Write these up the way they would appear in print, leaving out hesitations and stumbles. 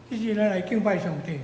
这是咱来敬拜上帝。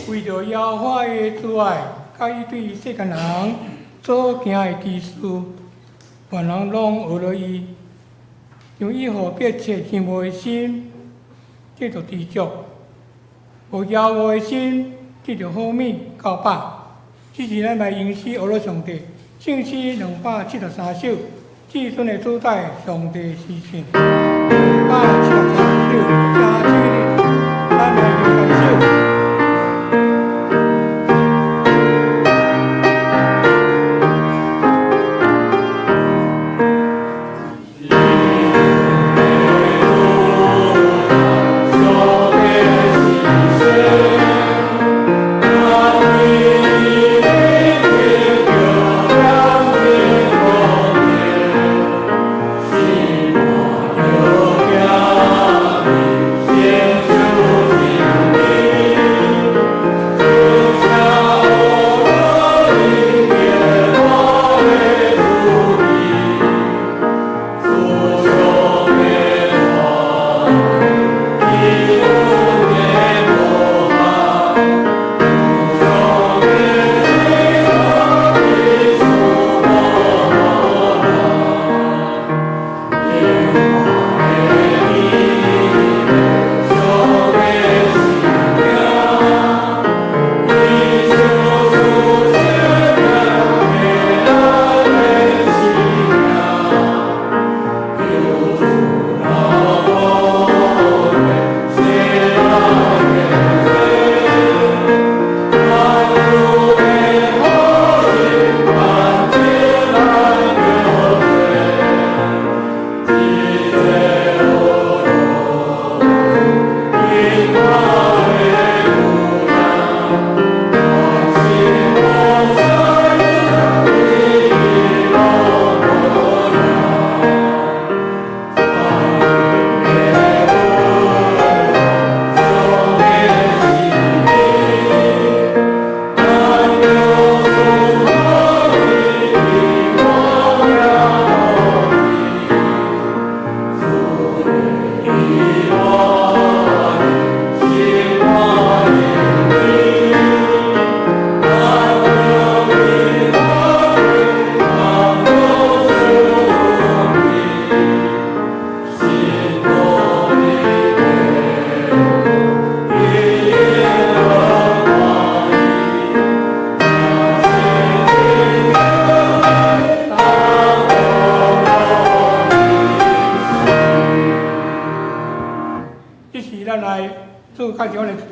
为着耶和华的慈爱，甲伊对世间人所行的奇事，万人拢学了伊，让伊互别切羡慕的心，得着知足；无耶和华的心，得着好米够饱。这是咱来吟诗学了上帝，圣诗273首，至尊的主宰上帝诗性，273首，加起来，咱来吟感受。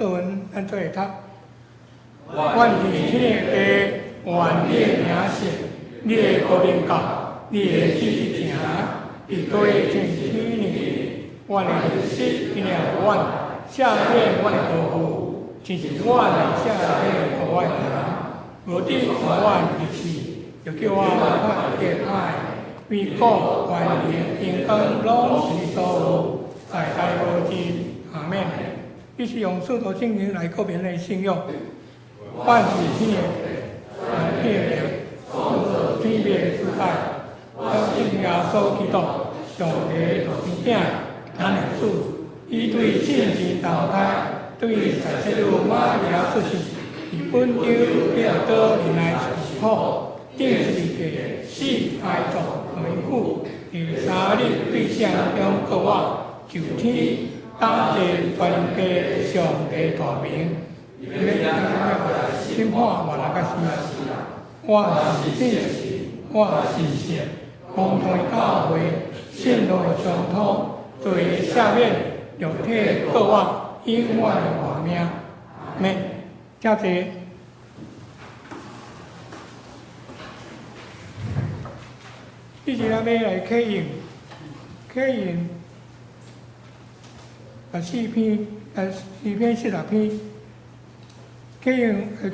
作文，咱做会读。愿伫天个地，愿你的名声，你的国民教，你的旨意行，伫多正天呢。阮的日子因了阮，赦免阮的过负，真是阮来赦免互阮的人。无你互阮离去，就叫我发结歹，为国万民平安拢是所有，在大无尽。阿免。必须用许多圣经来告别的信用。万是天的天命，天命的主宰，相信耶稣基督，上帝大天囝，咱的主，伊对圣经投胎，对在世路马利亚出世，以本州变多年来受苦，定是个死哀悼为苦，第三日对上中告我求天。当地全人家上帝大名，你要审判万人个事，我是信，我是信，共同教会，信徒的相通，对下面肉体各我永远的活命。咩？加济。以前咱要来启用。4篇，4篇46篇，启用14，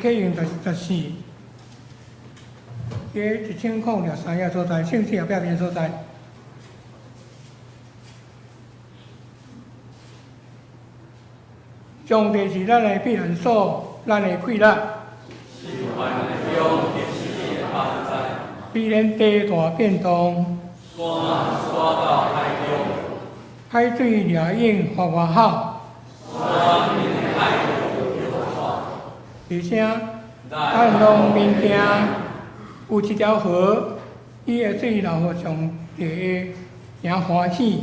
伫1023页所在，圣经后壁边所在。上帝是咱的避难所，咱的快乐。必然地大变动。海水掠影发外好，而且咱农民行有一条河，伊的水流互上帝的名欢喜。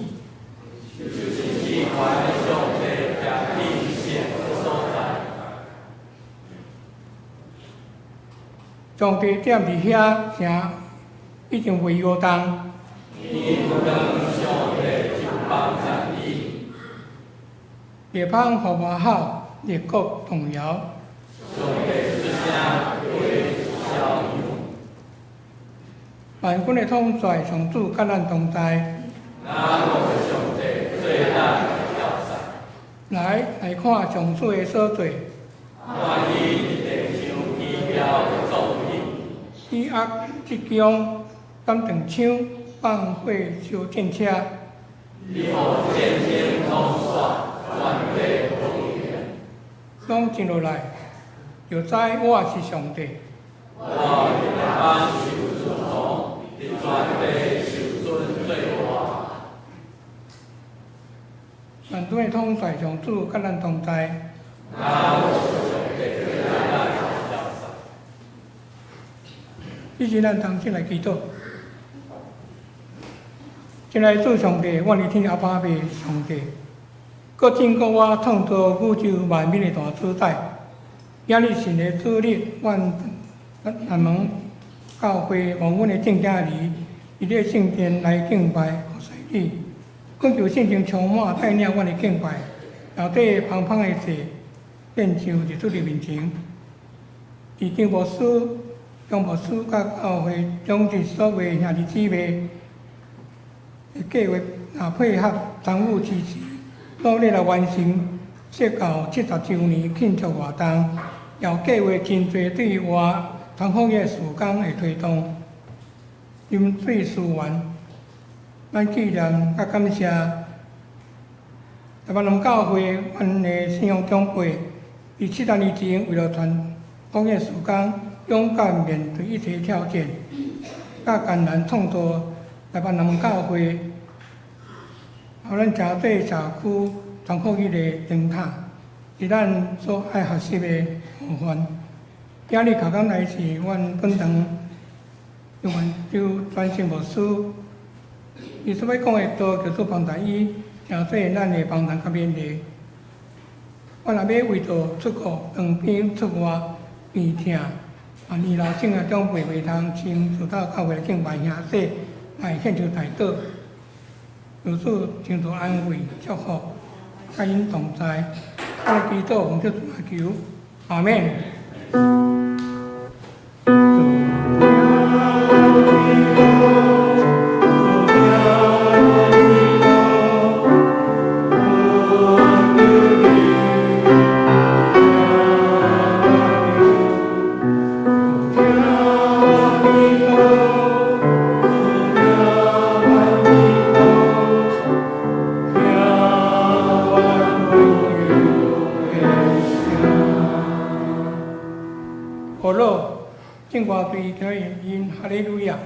上帝踮伫遐，城已经未摇动。地方互外好，列国动摇。万军的统帅上主甲咱同在。来看上主的所做。以恶即将，敢断枪，放火烧战车。拢进落来，就知我是上帝。万军的统帅上主甲咱同在。以前咱同心来祈祷，亲爱的主上帝，我伫天阿爸的上帝。搁经过我创造宇宙万民的大主宰，也你神的主力，阮南门教会望阮的正家里，伫咧圣殿来敬拜和祭礼，恳求圣经充满带领阮的敬拜，后底芳芳的事变像日出的面前。已经无私，将无私甲教会将日所有兄弟姊妹的计划也配合相互支持。努力来完成设教70周年庆祝活动，也计划真侪对外传福音的事工的推动。饮水思源，咱纪念甲感谢台湾龙教会阮的信仰长辈，伫70年前为了传福音事工，勇敢面对一切挑战，甲艰难创造台湾龙教会。互咱城底社区传福音的灯塔，是咱所爱学习的部分。今日考纲来是阮本堂中文州专线牧师，伊所要讲的道叫做帮助伊城底咱的帮助甲勉励。我若要为着出国当兵出外边听，年老省的长辈袂通亲自到教会敬拜兄弟，来献上代祷。如此，请求安慰、祝福，甲因同在。我祈祷奉主求，阿免。好了，敬我对他因哈利路亚。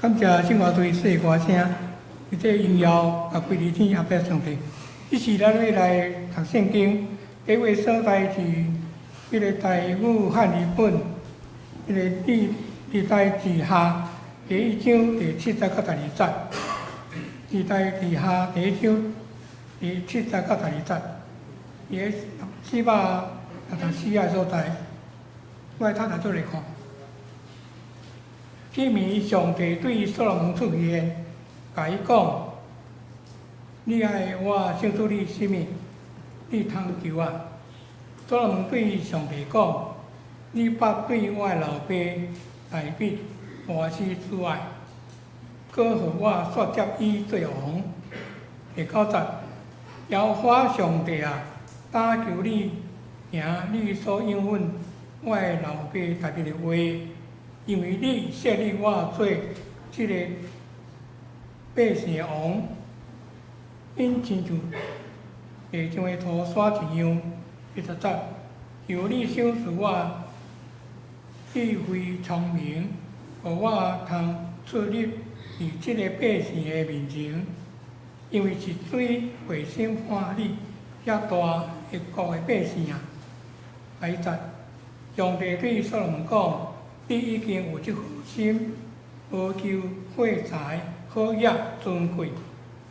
感谢圣华队说歌声，伊这音乐也归伫天阿伯上帝。这是咱要来读圣经，第一位所在是迄个大武汉语本，迄个历代志下第1章第7节到12节，历代志下第1章第7节到12节，伊个464个所在，我来读来做来看。迄暝，上帝对所罗门出现，甲伊讲：“你爱我献出你什么？你通求我。”所罗门对上帝讲：“你捌对我的老爸大卫大施慈爱，搁互我煞接伊做王。第9节，耶和华上帝啊，但求你行你所应允我的老爸大卫的话，因为你设立我做这个百姓的王，因亲像地上的土沙一样。第10节，求你赏赐我智慧聪明，互我通出入伫这个百姓的面前，因为是水回心看你遐大一国的百姓啊。第11节，上帝对所罗门讲：你已经有这副心，无求货财、好业、尊贵，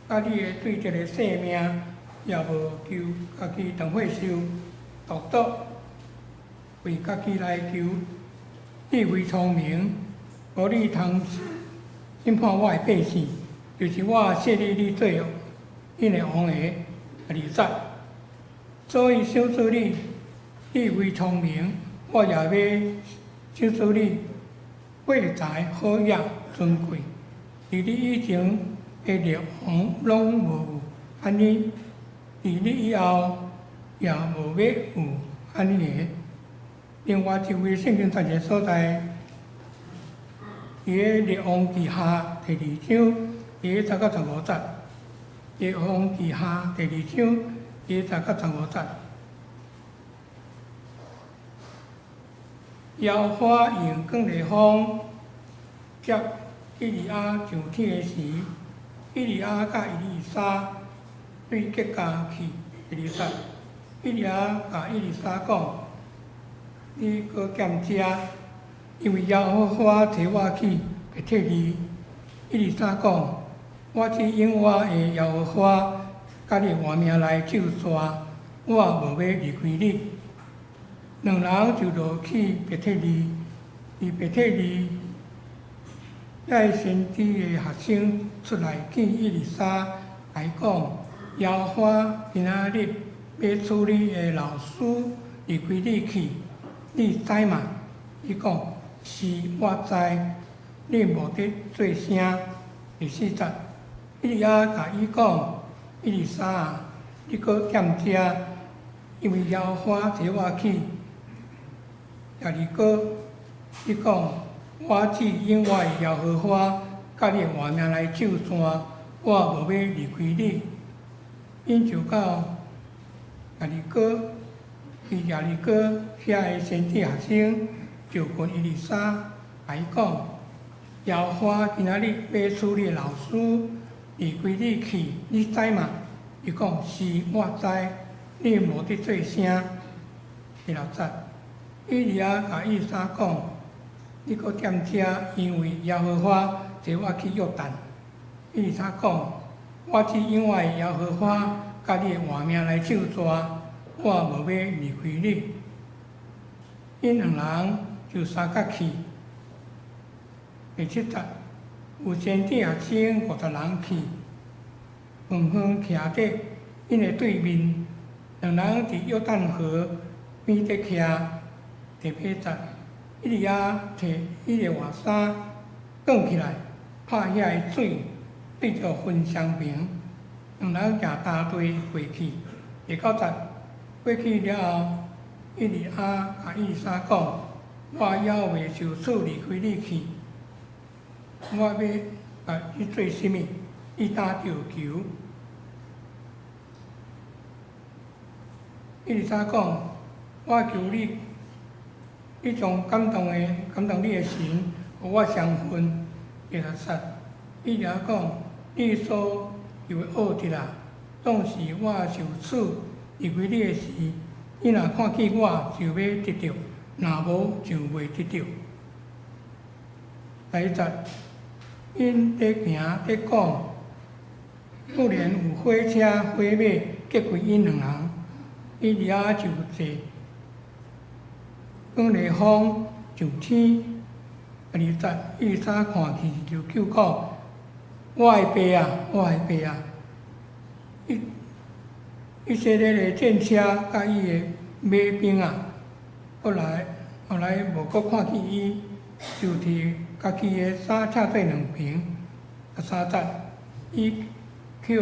甲你的对这个性命，也无求家己当岁寿，独独为家己来求智慧聪明，无你通审判我的百姓，就是我设立你做因的王爷。第20节，所以赏赐你智慧聪明，我也要赏赐你货财、好业、尊贵。伫你以前的列王拢无有安尼，伫你以后也无要有安尼个。另外一位圣经传个所在，伫个列王记下第2章第1节到15节，列王记下第2章第1节到15节。耶和华用光烈风接以利亚上天的时，以利亚甲以利沙对结交去。第20节，以利亚甲以利沙讲：你搁减食，因为耶和华提我去别特利。以利沙讲：我只应我的耶和华，甲你换命来救煞，我无要离开你。两人就落去别特利，伫别特利，遐先知的学生出来见以利沙，来讲：耶和华今仔日要处你的老师离开你去，你知嘛？伊讲：是，我知。你无得做声。第4节，以利亚甲伊讲：以利沙啊，你搁减食，因为耶和华提我去。第2个，伊讲：我只因我的耶和华，甲你换命来救煞，我无要离开你。因就到第2个，伫第2个遐个先知学生就问以利沙，甲伊讲：耶和华今仔日要处你老师离开你去，你知嘛？伊讲：是，我知。你无得做声。第6节，以利亚甲以利沙讲：你搁减食，因为耶和华提我去约旦。以利沙讲：我只因我的耶和华，甲你的换命来救煞，我无要离开你。因两人就相甲去。第7节，有先知学生50人去，远远徛伫因的对面，两人伫约旦河边伫徛。第8节，以利亚摕伊的外衫卷起来，拍遐个水，对着焚香瓶，两人行大队过去。第9节，过去了后，以利亚甲以利沙讲：我还未受处离开你去，我要甲你做甚物？你打着球。以利沙讲：我求你，你将感动你的神，互我相分。第6节，以利亚讲：你所有的恶敌啊，当是我受处离开你的时，你若看见我，就要得着；若无，就袂得着。第1节，因伫行伫讲，忽然有火车火马隔开因两人，以利亚就坐光烈风上天。第2节，以利沙看去就叫讲：我的爸啊，我的爸啊！以色列的战车甲伊的马兵啊，后来无搁看见伊，就摕家己的衫拆做2平， 13节，伊捡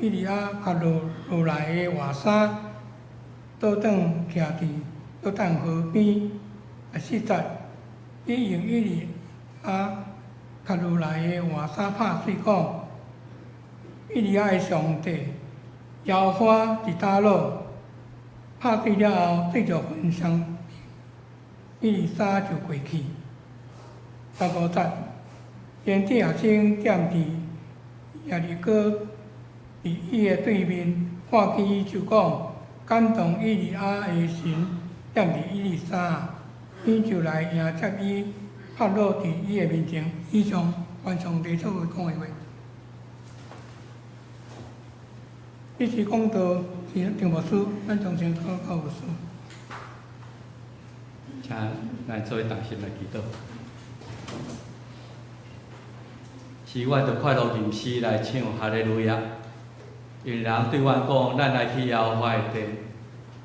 伊利亚甲落来的外衫，倒转徛伫约旦河边。14节，伊用伊利亚甲落来的外衫拍水讲，伊利亚的上帝耶和华伫倒落？拍水了后，对着焚香，伊利沙就过去。15节，天地学生踮伫耶利哥伫伊的对面，看见伊就讲，感动伊利亚的神踮伫伊利沙，伊就来迎接伊，拍落伫伊的面前。以上完上帝所讲的话。这是讲到是张牧师，咱从先讲到牧师。请咱做同心来祈祷。是阮着快乐吟诗来唱哈利路亚。因为人对阮讲，咱来去耶和华的殿，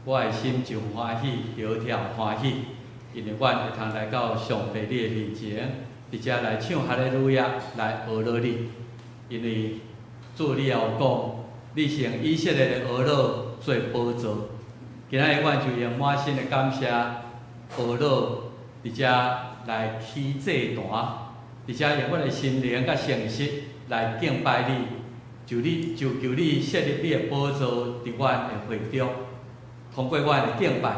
我的心就欢喜，摇跳欢喜，因为阮会通来到上帝你的面前，伫遮来唱哈利路亚，来学乐你。因为主你也有讲。你是用以色列的儿女做宝座，今仔日阮就用满心的感谢儿女伫遮来起祭坛，伫遮用阮的心灵甲诚实来敬拜你，就求你设立你的宝座伫阮的会中，通过阮的敬拜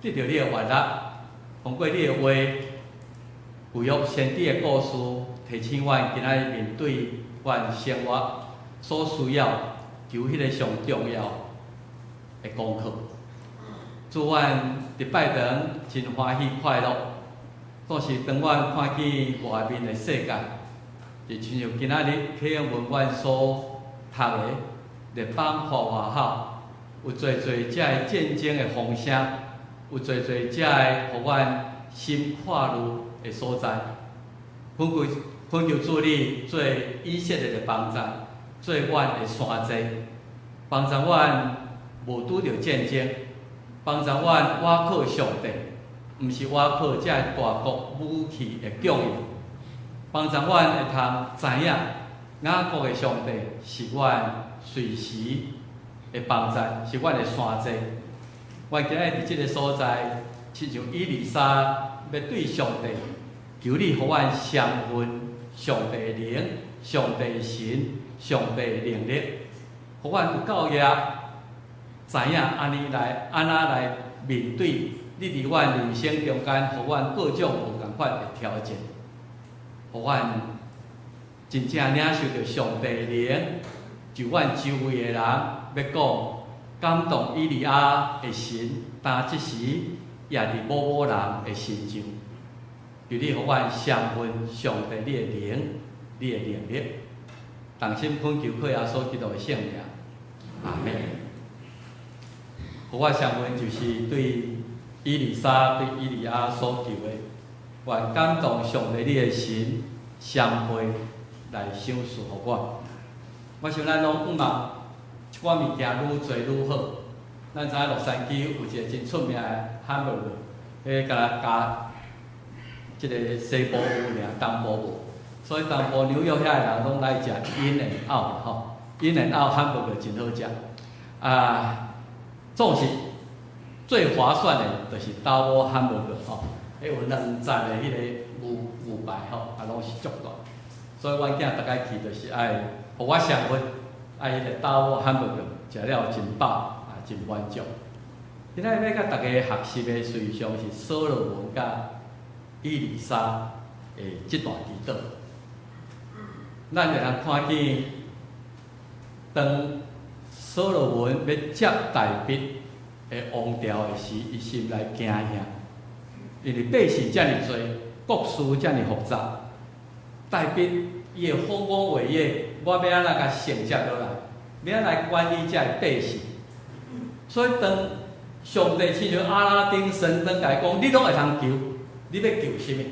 得到你的悦纳，通过你的话，有约先知的故事，提醒阮今仔日面对阮生活所需要。求迄个上重要的功课，祝阮伫拜堂真欢喜快乐。总是当阮看见外面的世界，就亲像今仔日启永文馆所读的，日邦花外口，有侪侪遮个战争的风声，有侪侪遮个互阮心看入的所在。恳求主你做以色列的帮助。做阮的山寨，帮助阮无拄着战争，帮助阮倚靠上帝，毋是倚靠遮大国武器的供应，帮助阮会通知影雅各的上帝是阮随时的帮助，是阮的山寨。阮今日伫即个所在，亲像以利沙要对上帝求你，互阮相信上帝的灵、上帝的神。上帝的能力，互阮有教育，知影安那来面对你伫阮人生中间，互阮各种无共款的挑战，互阮真正领受着上帝的灵，就阮周围的人要讲感动以利亚的神，但即时也伫某人的心上，求你互阮相信上帝你的灵，你的能力。同心恳求靠耶稣基督的圣名，阿门。互我相信就是对以利沙、对以利亚所求的，愿感动上帝你的神相配来赏赐互我。我想咱拢毋茫，一寡物件愈做愈好。咱知影洛杉矶有一个真出名的汉堡肉，迄甲加即个西部有尔，东部无。所以东部纽约遐个人拢来食In and Out吼，In and Out 汉堡就真好食。总是最划算的，就是豆腐汉堡吼，迄有2层的迄个牛排吼，拢是足大。所以阮囝逐家去就是爱，互我相信，爱迄个豆腐汉堡食了真饱，真满足。今仔要甲大家学习的随上是所罗门甲以利沙的即段祈祷。咱会通看见，当所罗门要接大卫的王朝的时，伊心内惊吓，因为百姓遮尔多，国事遮尔复杂，大卫伊会丰功伟业，我要安怎甲承接落来？要安怎来管理遮个百姓？所以当上帝亲像阿拉丁神灯甲伊讲，你拢会通求，你要求什么？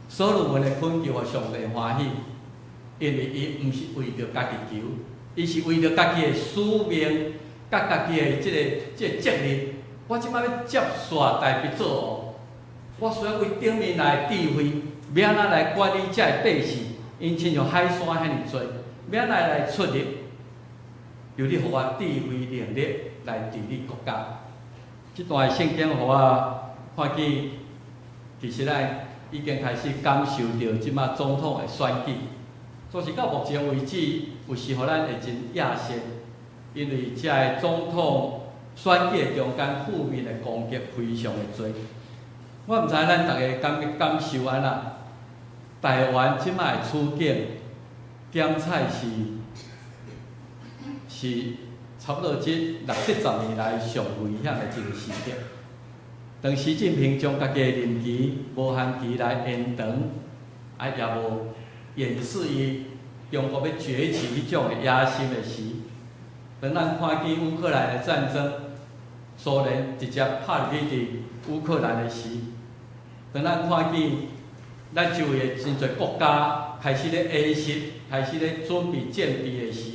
所罗门的恳求，互上帝欢喜。因为伊毋是为着家己求，伊是为着家己的使命，甲家己的即个责任。我即摆要接续大卫做王，我需要为顶面来智慧，要安怎来管理遮个百姓，因亲像海山遐尔多，免来出力，由你互我智慧能力来治理国家。这段圣经互我看见，其实咱已经开始感受到即马总统的选举，所以到目前为止，有时互咱会真野心，因为这个总统选举中间负面的攻击非常的多。我毋知咱大家感受安怎？台湾即摆的处境，检采是差不多这60-70年来上危险的一个时刻。当习近平将家己的任期无限期来延长，也无掩饰伊中国要崛起迄种的野心的时，当咱看见乌克兰的战争，苏联直接拍入去乌克兰的时，当咱看见咱周围的真侪国家开始咧演习，开始咧准备建备的时，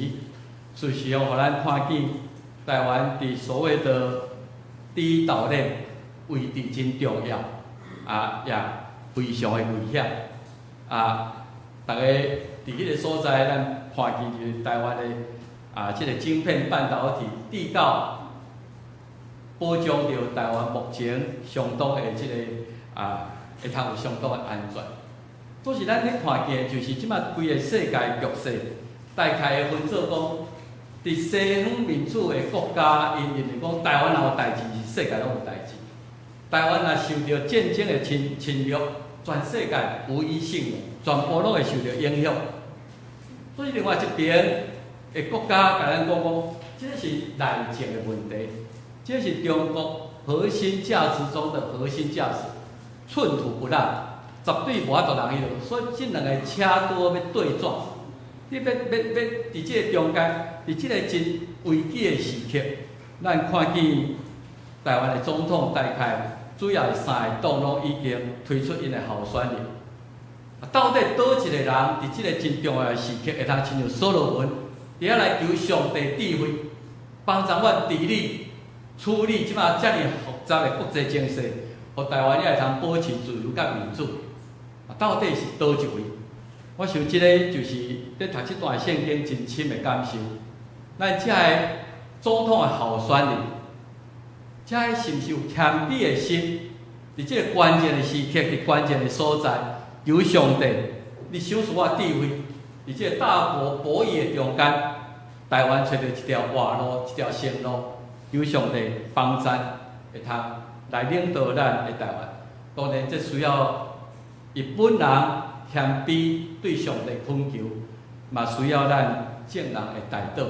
事实上，互咱看见台湾伫所谓的第一岛链位置真重要，也非常的危险。大家伫迄个所在，咱看见就是台湾的即个晶片半导体地道，保障着台湾目前相当的即个会通有相当的安全。都是咱咧看见，就是即摆规个世界局势，大概会分做讲，伫西方民主的国家，因认为讲台湾若有代志，是世界拢有代志。台湾若受到战争的侵略，全世界无一幸免，全部拢会受到影响。所以另外一边的国家甲咱讲，这是内政的问题，这是中国核心价值中的核心价值，寸土不让。绝对无法度人迄落，所以这两个车多要对撞，你要伫即个中间，伫即个真危机的时刻，咱看见台湾的总统大概主要3个党拢已经推出因的候选人。到底倒一个人伫即个真重要的时刻，会通亲像所罗门，伫遐来求上帝智慧，帮助阮治理、处理即马遮尔复杂的国际情势，互台湾也会通保持自由甲民主。到底是倒一位？我想即个就是咧读即段圣经真深的感受。咱遮个总统的候选人，遮个是毋是有谦卑的心？伫即个关键的时刻，伫关键的所在，求上帝，你赏赐我智慧，伫即个大国博弈的中间，台湾找到一条活路，一条生路，求上帝帮咱会通来领导咱的台湾。当然，这需要。伊本人谦卑对上帝恳求，嘛需要咱正人的带导。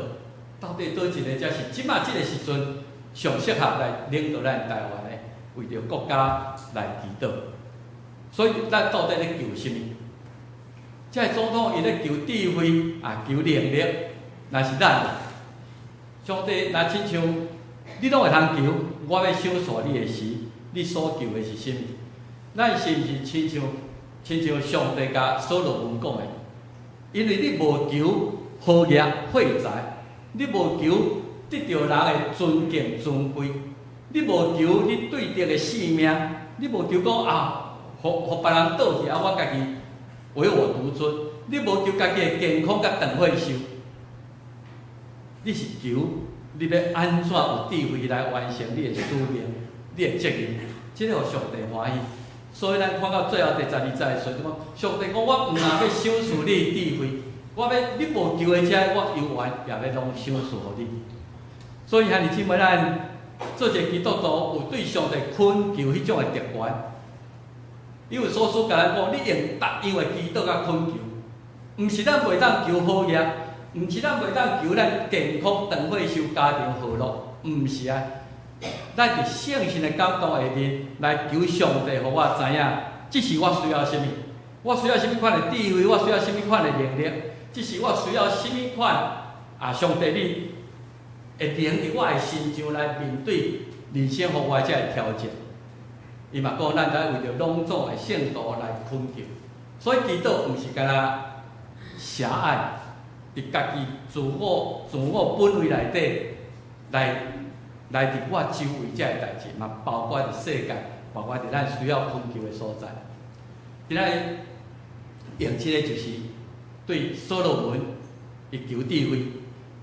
到底倒一个才是即马即个时阵上适合来领导咱台湾的，为着国家来祈祷。所以咱到底咧求什么？这个总统伊咧求智慧，求能力，若是咱，上帝若亲像你拢会通求，我要赏赐你的时，你所求的是什么？咱是毋是亲像上帝甲所罗门讲的，因为你无求好业惠财，你无求得到人的尊敬尊贵，你无求你对得的性命，你无求讲互别人倒去我家己唯我独尊，你无求家己的健康甲长岁寿，你是求你要安怎有智慧来完成你的使命、你的责任，这个互上帝欢喜。所以咱看到最后第12节的时阵，上帝讲我毋但要赏赐你智慧，你无求的遮，我犹原也要拢赏赐互你。所以兄弟姊妹，咱做一个基督徒，有对上帝恳求迄种的特权。因为所甲咱讲，你用逐样的祈祷甲恳求，毋是咱袂当求好业，毋是咱袂当求咱健康、长岁寿、家庭和乐，毋是啊。咱伫圣神的感动下面来求上帝，互我知影，这是我需要什么，我需要什么款的智慧，我需要什么款的能力，这是我需要什么款上帝你会能伫我的心上来面对人生互我这个挑战。伊嘛讲，咱在为着拢总的圣徒来恳求，所以祈祷毋是干那狭隘，伫家己自我本位内底来伫我周围遮个代志，嘛包括伫世界，包括伫咱需要恳求的所在。今仔日用即个就是对所罗门伊求智慧，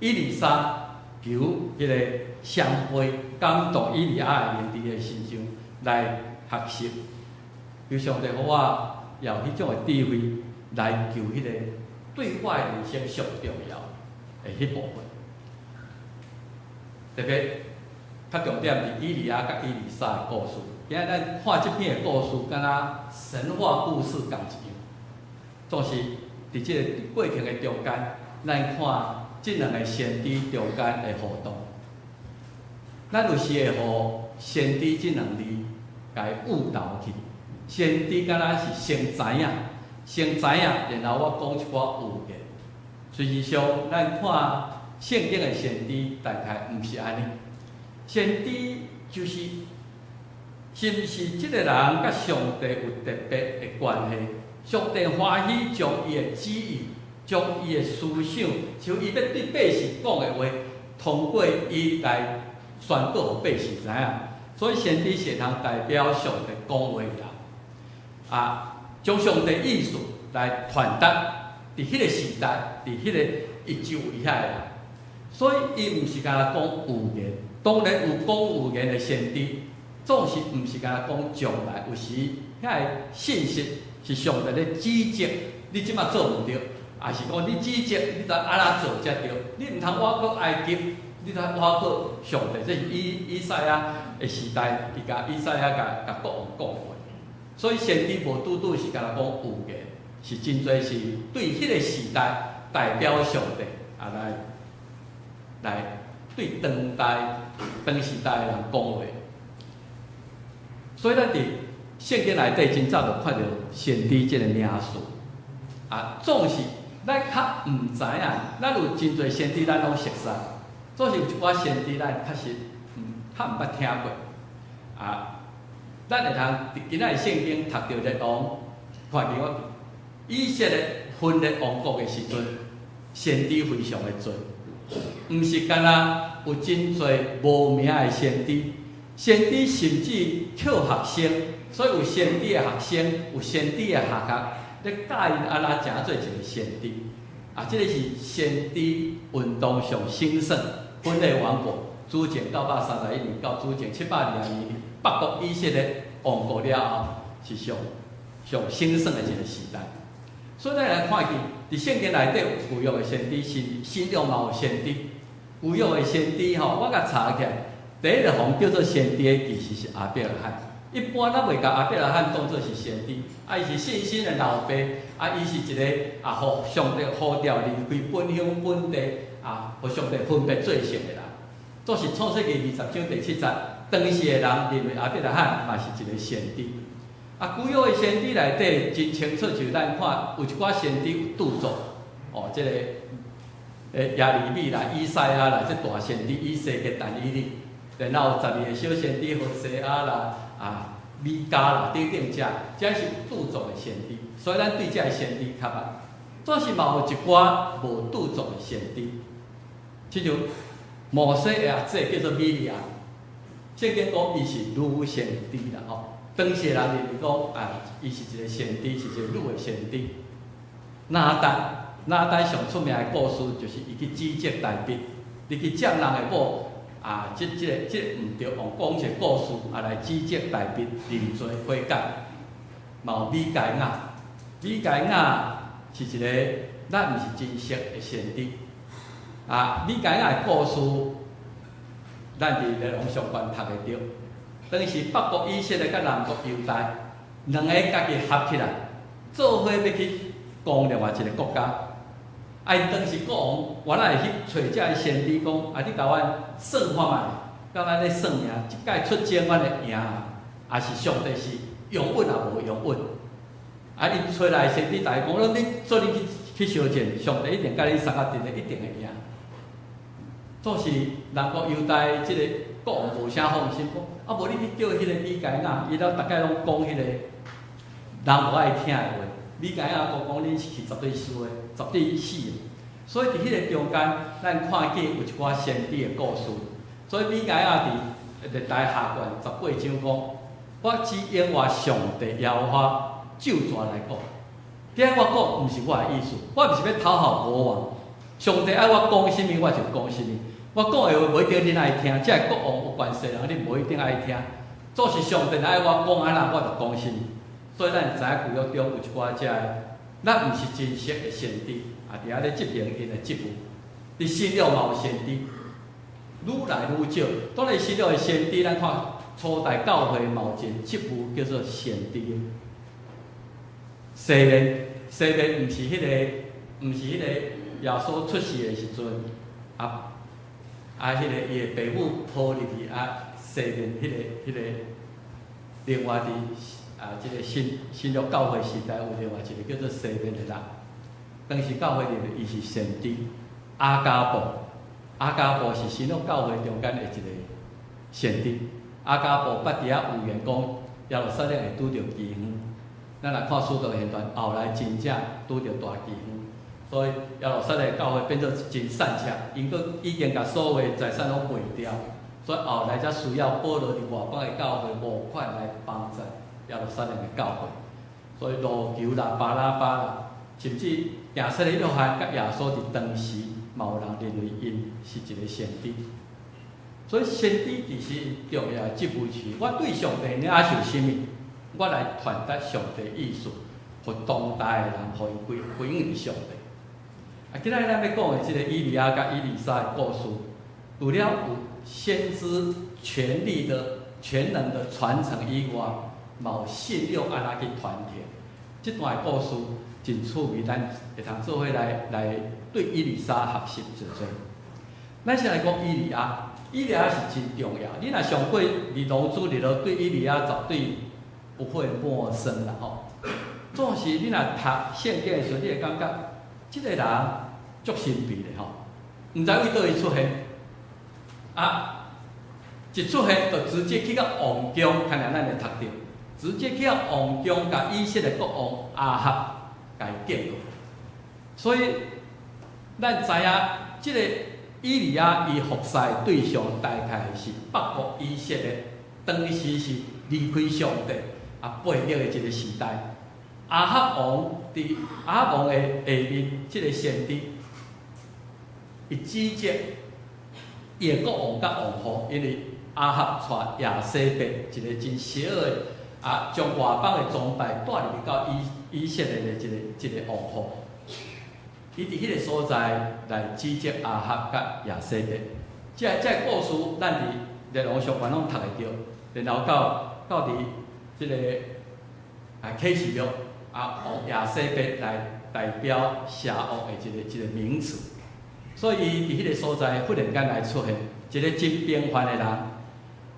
以利沙求迄个双倍感动以利亚的言伫个心上来学习，求上帝互我有迄种的智慧来求迄个对我的人生上重要的迄部分。特别较重点是以利亚甲以利沙的故事。今日咱看即篇的故事，敢若神话故事共一样，总是伫即个过程的中间，咱看即两个先知中间的互动。咱有时会互先知即两字，甲伊误导去。先知敢若是先知影，然后我讲一寡预言。实际上，咱看圣经的先知，大概毋是安尼。先知就是是毋是即个人甲上帝有特别的关系？上帝欢喜将伊的旨意、将伊的思想，像伊要对百姓讲的话，通过伊来宣告互百姓知影。所以先知是通代表上帝讲话的人，将上帝意思来传达伫迄个时代，伫迄个一周以下的人。所以伊毋是干那讲预言，当然有讲预言的先知。总是毋是干那讲将来，有时遐个信息是上帝咧指责你即马做毋对，也是讲你指责你得安怎做才对，你毋通挖过埃及，你得挖过上帝。这是以赛亚的时代，伊甲以赛亚甲国王讲话。所以先知无拄拄是干那讲预言，是真侪是对迄个时代代表上帝来对当时代的人讲话。所以咱伫圣经内底真早就看到先知即个名词，总是咱较毋知影，咱有真侪先知咱拢熟悉，总是有一寡先知咱确实较毋捌听过。咱会通伫今仔日圣经读到列王，看见我以色列分裂王国的时阵，先知非常的多，毋是干那有真侪无名的先知。先知甚至扣学生，所以有先知的学生，有先知的学校，咧教因安怎成做一个先知。这个是先知运动上兴盛，分裂王国，主前931年到主前720年，北国以色列王国了后，是上兴盛的一个时代。所以咱来看见，伫圣经内底有用的先知，新约嘛有先知，有用的先知我甲查起来。第一个方叫做先知的，其实是亚伯拉罕。一般咱袂甲亚伯拉罕当作是先知，伊是信心的老爸，伊是一个互上帝呼召离开本乡本地，互上帝分别做成的人。做是创世纪20章第7节，当时的人认为亚伯拉罕嘛是一个先知。旧约的先知内底真清楚，就咱看有一寡先知有著作，即个耶利米啦、以赛亚啦，这大先知以西结、但以理。然后12个小先知何西阿啦、米迦啦等等这是有著作的先知，所以咱对这个先知较捌。总是嘛有一寡无著作的先知，亲像摩西的阿姐叫做米利亚，圣经讲伊是女先知啦当时人认为讲伊是一个先知，是一个女的先知。拿单上出名的故事就是伊去指责大卫，你去将人的某。这个毋对，用讲一个故事来指责大卫认罪悔改。嘛有米该亚，米该亚是一个咱毋是真实的先知。米该亚的故事，咱伫列王上观读会到。当时北国以色列甲南国犹大两个家己合起来，做伙要去攻另外一个国家。因当时国王原来会去找这个先知讲，你甲阮算看觅，甲咱咧算命，即届出征阮会赢，也是上帝是用稳也无用稳。伊找来先知大讲，你做你去相战，上帝一定甲你三个阵的，一定会赢。总是南国犹大即个国王无啥放心，讲无你去叫迄个米该亚，伊了逐摆拢讲迄个人无爱听的话。米该亚讲你是去绝对输的，绝对死的。所以伫迄个中间，咱看见有一寡先知的故事。所以米该亚伫历代下卷18章讲，我只因我上帝耶和华就抓来讲，今仔我讲毋是我的意思，我毋是要讨好国王。上帝爱我讲啥物，我就讲啥物。我讲的话无一定恁爱听，即个国王有关系人，恁无一定爱听。做是上帝爱我讲安那，我就讲啥物。所以咱知影旧约中有一寡遮个，咱毋是真实的先知，啊，伫遐咧执行因的职务。伫新约嘛有先知，愈来愈少。当然新约的先知，咱看初代教会嘛有一个职务叫做先知。西面毋是迄个耶稣出世的时阵，迄个伊的爸母抱入去西面迄个另外即个新约教会时代有另外一个叫做西面的人，当时教会里伊是先知阿加布是新约教会中间的一个先知。阿加布捌伫遐预言讲耶路撒冷会拄着饥荒。咱来看《使徒行传》，后来真正拄着大饥荒，所以耶路撒冷教会变做真善车，因佫已经甲所有财产拢卖掉，所以后来才需要保罗伫外邦的教会募款来帮助耶路撒冷的教会。所以路求啦、巴拉巴啦，甚至亚瑟的约翰甲耶稣伫当时嘛有人认为因是一个先知。所以先知其实重要的职务是，我对上帝领受什么？我来传达上帝意思，互当代的人，互伊回应上帝。今仔日咱要讲的即个以利亚甲以利沙的故事，除了有先知权力的、全能的传承以外，嘛有信仰安那去传承。这段故事真趣味，咱会通做伙来对以利沙学习一下。咱先来讲以利亚，以利亚是真重要。你若上过儿童主日对以利亚绝对不会陌生啦吼。总是你若读圣经的时候，你会感觉即个人足神秘的吼，毋知为倒伊出现，一出现就直接去到王宫，看来咱会读到，直接去到王宫，甲以色列国王亚哈甲伊见过。所以咱知影即个以利亚伊服侍对象大概是北国以色列，当时是离开上帝。背逆的一个时代，亚哈王伫亚哈王的下面，即个先知，伊指责伊的国王甲王后，因为亚哈带亚西别一个真邪恶的将外邦的宗派带入去到以色列的一个王后，伊伫迄个所在来指责亚哈甲亚西别。即个故事，咱伫列王上官拢读会着，然后到伫即个启示录王亚西别来代表邪恶的一个名词，所以伊伫迄个所在忽然间来出现一个真平凡的人，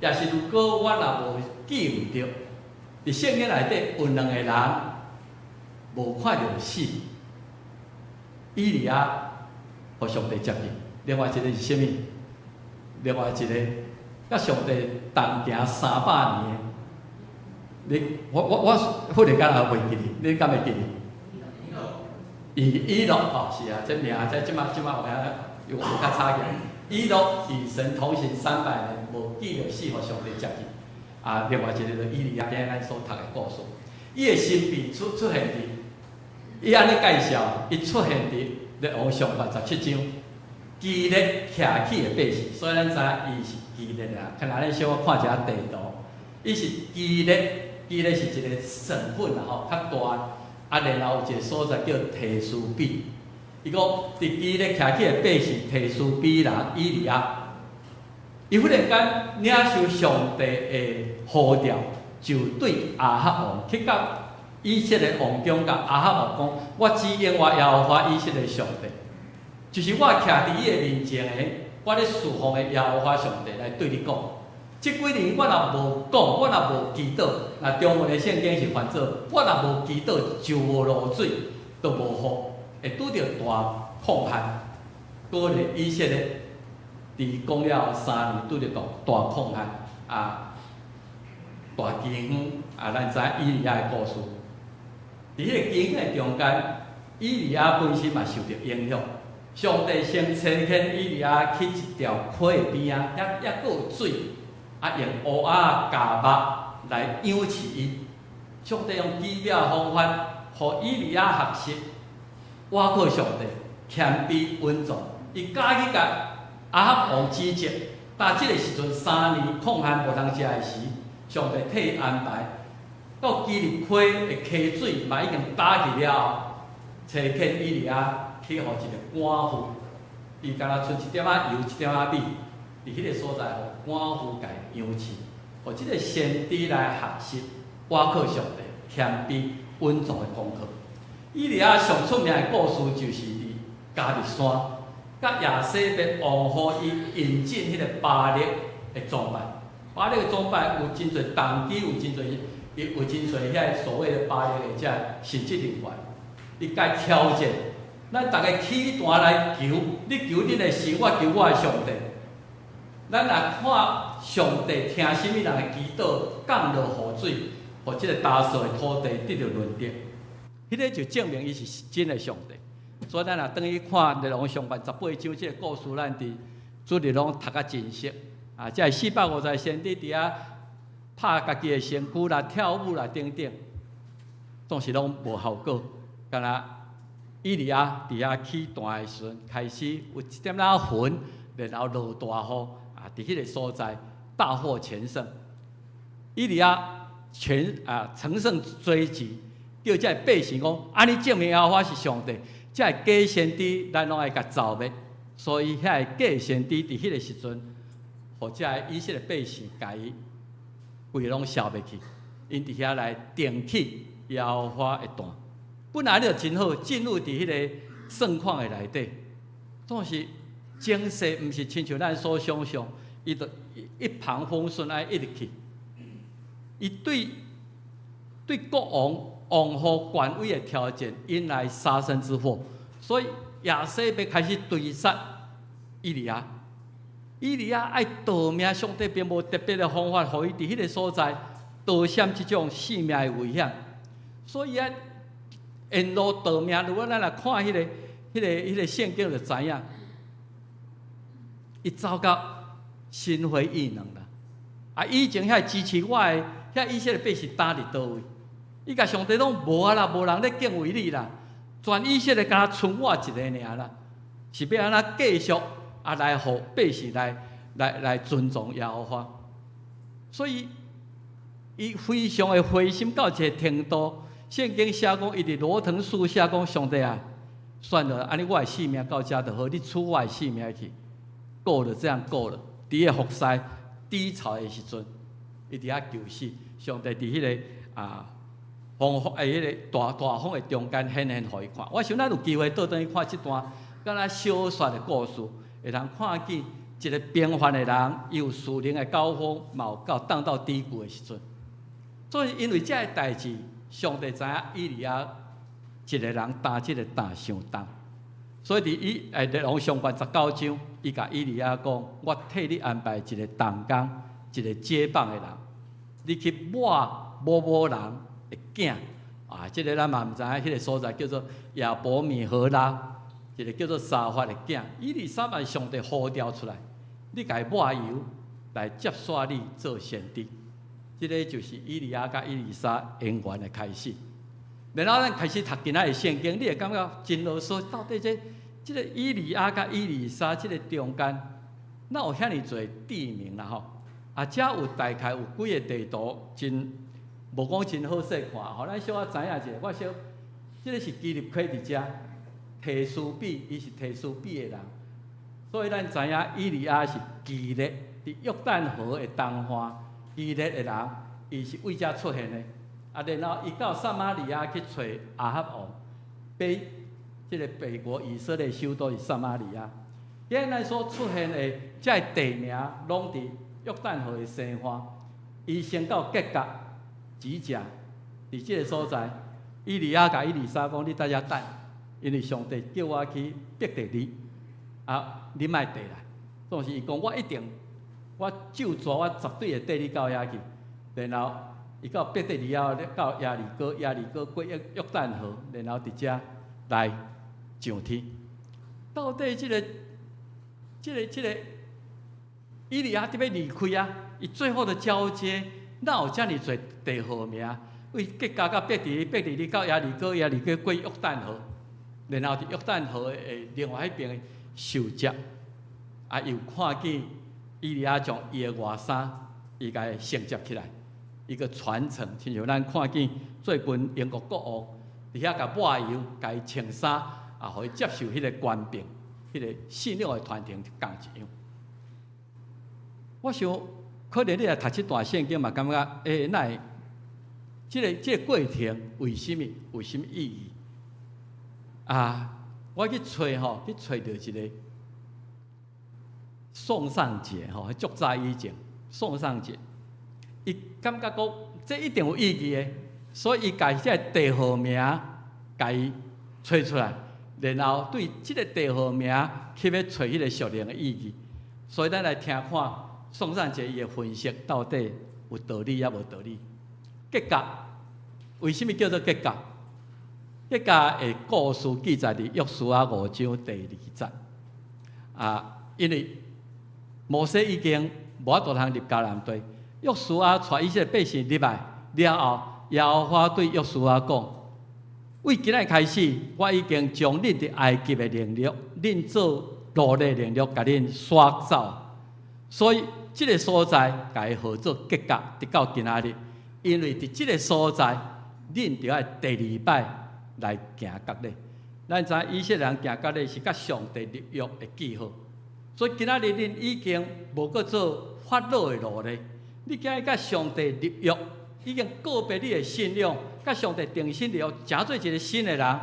也是如果我若无记唔着，伫圣经内底有两个人无看着死，以利亚互上帝接近，另外一个是啥物？另外一个甲上帝同行300年的。我忽然间也袂记哩，你敢会记哩？以诺哦，是啊，这名即马有较差个。以诺与神同行300年，无记着死，互上帝接近。另外一个就以利亚，今日咱所读的故事，伊的神秘出现伫，伊安尼介绍，伊出现伫列王上87章，基列徛起的百姓，所以咱知影伊是基列啊。看咱小可看一下地图，伊是基列。伊咧是一个省份啦吼，较大，然后有一个所在叫提斯比。伊讲伫基咧徛起的百姓提斯比人以利亚，伊忽然间领受上帝的呼召，就对亚哈王去到以色列王宫，甲亚哈王讲：我指引我耶和华以色列上帝，就是我徛伫伊的面前的，我咧侍奉的耶和华上帝来对你讲。即几年我若无讲，我若无祈祷，那中文的圣经是翻做：我若无祈祷，就无落水，都无雨，会拄着大旱旱。果然以色列伫讲了3年，拄着大旱旱，大饥荒。咱知以利亚的故事，伫迄个饥荒的中间，以利亚本身嘛受着影响。上帝先差遣以利亚去一条溪的边也佫有水。用乌鸦夹肉来养饲伊，上帝用奇妙的方法，互以利亚学习，我靠上帝谦卑稳重，伊家己甲亚哈王指责，但即个时阵3年抗旱无通食的时，上帝替伊安排到基利溪的溪水嘛已经打去了后，找见以利亚去互一个官妇，伊敢若剩一点仔油一点仔米，伫迄个所在，互官妇家养饲，互即个先知来学习我靠上帝谦卑稳重的功课。以利亚上出名的故事就是伫加利山，甲亚西别王互伊引进迄个巴力的装扮。巴力的装扮有真侪动机，有真侪遐所谓的巴力的遮神职人员，伊该挑战，咱逐个起单来求，你求恁的神，我求我的上帝。咱若看上帝听什么人的祈祷，降落雨水，互即个打扫的土地得到润泽，迄个就证明伊是真的上帝。所以咱若等于看《列王上办18章》即个故事，咱伫主日拢读较真实。啊，即系450先知伫遐拍家己的身躯啦、跳舞啦等等，总是拢无效果。敢若以利亚伫遐起弹的时阵，开始有一点仔云，然后落大雨，啊，伫迄个所在大获全胜。以利亚乘胜追击，叫这百姓讲：安尼证明耶和华是上帝。这假先知咱拢爱甲造灭，所以遐假先知伫迄个时阵。或者以色列百姓家己规拢消灭去，因伫遐来定起耶和华的段，本来就真好，进入伫迄个盛况的内底，总是景势毋是亲像咱所想象，伊就一帆风顺爱一直去，伊对国王后权威的挑战引来杀身之祸，所以亚西别开始追杀以利亚。以利亚爱逃命，上帝并无特别的方法，互伊伫迄个所在逃闪即种性命的危险。所以啊，沿路逃命，如果咱来看迄个圣经就知影，伊走到心灰意冷啦。啊，以前遐支持我的遐以色列百姓打伫倒位？伊甲上帝拢无啊啦，无人咧敬畏你啦，全以色列敢若剩我一个尔啦，是要安怎继续？啊，来互百姓来尊重耶和华，所以伊非常的灰心到一个程度。圣经写讲，伊伫罗藤树下讲：上帝啊，算了，安尼我的性命到遮就好，你取我的性命去，够了，这样够了。伫个服侍低潮的时阵，伊伫遐求死，上帝伫迄个风迄个大风的中间显现互伊看。我想咱有机会倒转去看即段敢若小说的故事。会通看见一个平凡的人，伊有属灵的高峰，嘛有到降到低谷的时阵。所以因为这个代志，上帝知影以利亚一个人担这个担伤重，所以伫列王上办19章，伊甲以利亚讲：我替你安排一个同工，一个接棒的人，你去摸人的囝啊！这个咱嘛毋知影，迄个所在叫做亚伯米荷拉。一个叫做沙法的囝，以利沙把上帝呼召出来，你家抹油来接续你做先知。这个就是以利亚甲以利沙姻缘的开始。然后咱开始读今仔的圣经，你会感觉真啰嗦。到底这个以利亚甲以利沙这个中间，哪有遐尼侪地名啦吼？啊，遮有大概有几个地图，真无讲真好势看，互咱小可知影一下。我小，这个是基立溪伫遮。提苏比，伊是提苏比的人，所以咱知影以利亚是基列伫约旦河的东岸，基列的人，伊是为遮出现的。啊，然后伊到撒玛利亚去找亚哈王，即个北国以色列首都是撒玛利亚。现在所出现的这地名，拢伫约旦河的西岸。伊先到吉甲、指甲，伫即个所在，以利亚甲以利沙讲：你在遮等。因为上帝叫我去逼迫你，啊，你莫地来。总是伊讲我一定，我就抓我绝对会缀你到遐去。然后伊到逼迫你后，到亚利哥过约旦河，然后伫遮来上天。到底这个以利亚伫要离开啊？伊最后的交接，哪有遮尔侪地号名？为吉甲到伯特利到耶利哥过约旦河，然后伫约旦河的另外迄边的受接，又看见以利亚将伊的外衫伊甲承接起来，一个传承，亲像咱看见最近英国国王伫遐甲抹油，甲伊穿衫，互伊接受迄个官兵，迄个信仰的传承共一样。我想，可能你来读这段圣经嘛，感觉那会这个过程为什么意义？我去找到一个宋尚节足早以前宋尚节，伊感觉讲这一定有意义的，所以伊家这个地号名家己找出来，然后对这个地号名去要找迄个属灵的意义。所以咱来听看宋尚节伊的分析到底有道理也无道理。结甲为什么叫做结甲？结甲的故事记载伫约书亚5章第2节。因为摩西已经无法度通入迦南地，约书亚带以色列百姓入来了后，耶和华对约书亚讲：为今日开始，我已经将恁伫埃及的能力、恁做奴隶能力，甲恁刷走。所以，这个所在甲伊号做结甲，直到今仔日。因为伫这个所在，恁就要第2摆来行割礼。咱知以色列人行割礼是甲上帝立约的记号。所以今仔日恁已经无搁做法老的奴隶，你今日甲上帝立约，已经告别你的信仰，甲上帝定新立约，成做一个新的人。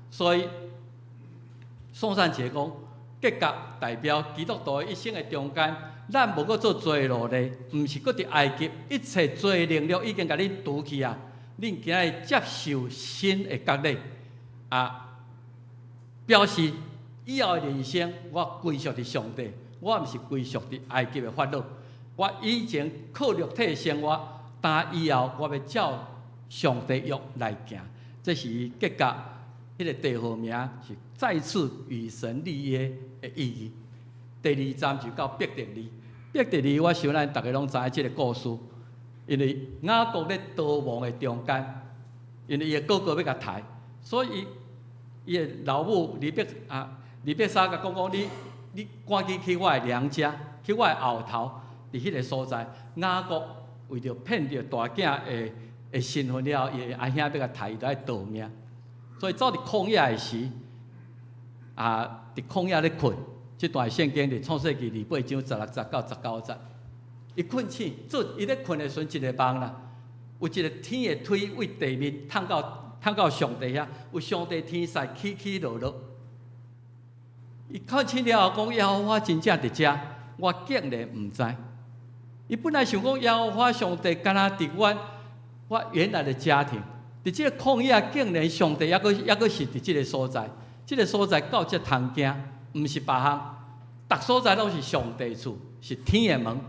所以宋尚节讲，结甲代表基督徒一生的中间，咱无搁做罪奴隶，毋是搁伫埃及，一切罪能力已经甲恁除去啊！恁今日接受新的割礼表示。以后的人生，我归属伫上帝，我毋是归属伫埃及的法老。我以前靠肉体生活，但以后我要照上帝约来行。这是结甲迄个地号名是再次与神立约的意义。第2站就到伯特利。伯特利，我想咱大家拢知影这个故事，因为雅各咧逃亡的中间，因为伊的哥哥要甲杀，所以伊的老母利百加甲讲，你赶紧去我的娘家，去我的后头，伫迄个所在。雅各为着骗着大囝的身份了后，伊阿兄要甲杀，伊就爱逃命。所以走伫旷野的时，伫旷野咧困。这段圣经伫创世纪28章16节到19节，伊困醒，伊咧困的时阵，一个梦啦，有一个天的腿为地面探到上帝遐，有上帝天使起落落。伊看清了后讲，耶和华真正伫遮，我竟然毋知。伊本来想讲，耶和华上帝敢若伫我原来的家庭，伫这个旷野，竟然上帝抑阁是伫这个所在。这个所在到这通行，毋是别项，逐所在拢是上帝厝，是天的门。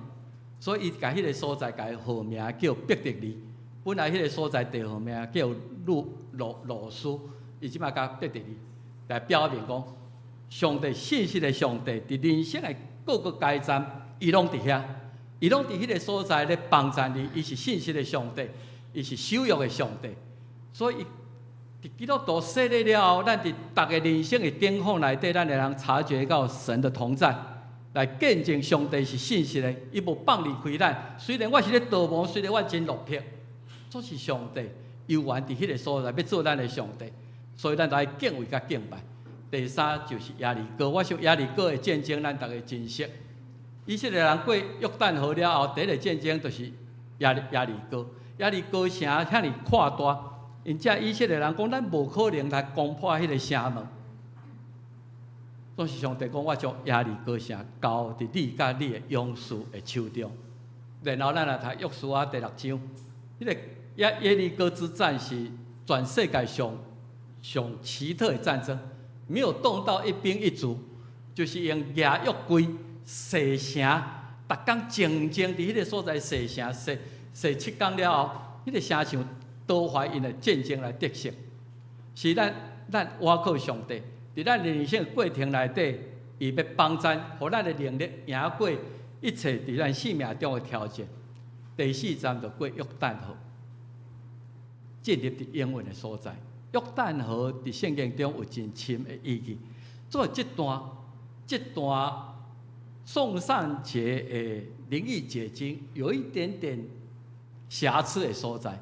所以伊甲迄个所在甲伊号名叫伯特利。本来迄个所在地号名叫罗斯，伊即马甲伯特利来表明讲。上帝信息的上帝，伫人生的各个阶段，伊拢伫遐，伊拢伫迄个所在咧帮助你。伊是信息的上帝，伊是守约的上帝。所以，伫基督徒洗礼了后，咱伫逐个人生的顶峰内底，咱会通察觉到神的同在，来见证上帝是信息的，伊无放离开咱。虽然我是咧逃亡，虽然我真落魄，这是上帝悠然伫迄个所在要做咱的上帝，所以咱就爱敬畏甲敬拜。第3就是耶利哥，我想耶利哥的战争，咱大家真熟。以色列人过约旦河了后，第一个战争就是耶利哥。耶利哥城遐尼扩大，因遮以色列人讲，咱无可能来攻破迄个城门。总是上帝讲，我将耶利哥城交伫你甲你的勇士的手中。然后咱来读约书亚第6章，迄个耶利哥之战是全世界上奇特的战争。没有动到一兵一卒，就是用夜约柜射城，逐工静静伫迄个所在射城，射7天了后，迄个城墙都怀因的战争来得胜。是咱倚靠上帝，伫咱人生的过程内底，伊要帮助，互咱的能力赢过一切伫咱生命中的挑战。第4站就过约旦河。建立伫应允的所在。约旦河伫圣经中有真深的意义。所以这段宋善节的灵异解经有一点点瑕疵的所在。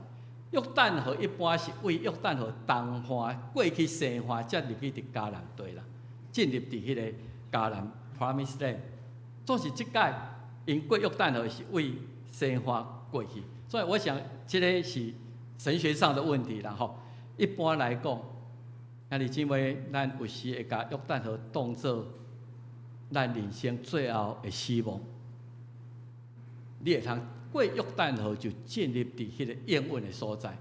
约旦河一般是为约旦河东岸过去西岸，才入去伫迦南地啦，进入伫迄个迦南 Promised Land。总是即届因过约旦河是为西岸过去，所以我想这个是神学上的问题啦吼。一般来讲，兄弟姊妹，咱有时会把约旦河当作咱人生最后的希望。你会通过约旦河就进入伫迄个应允的所在。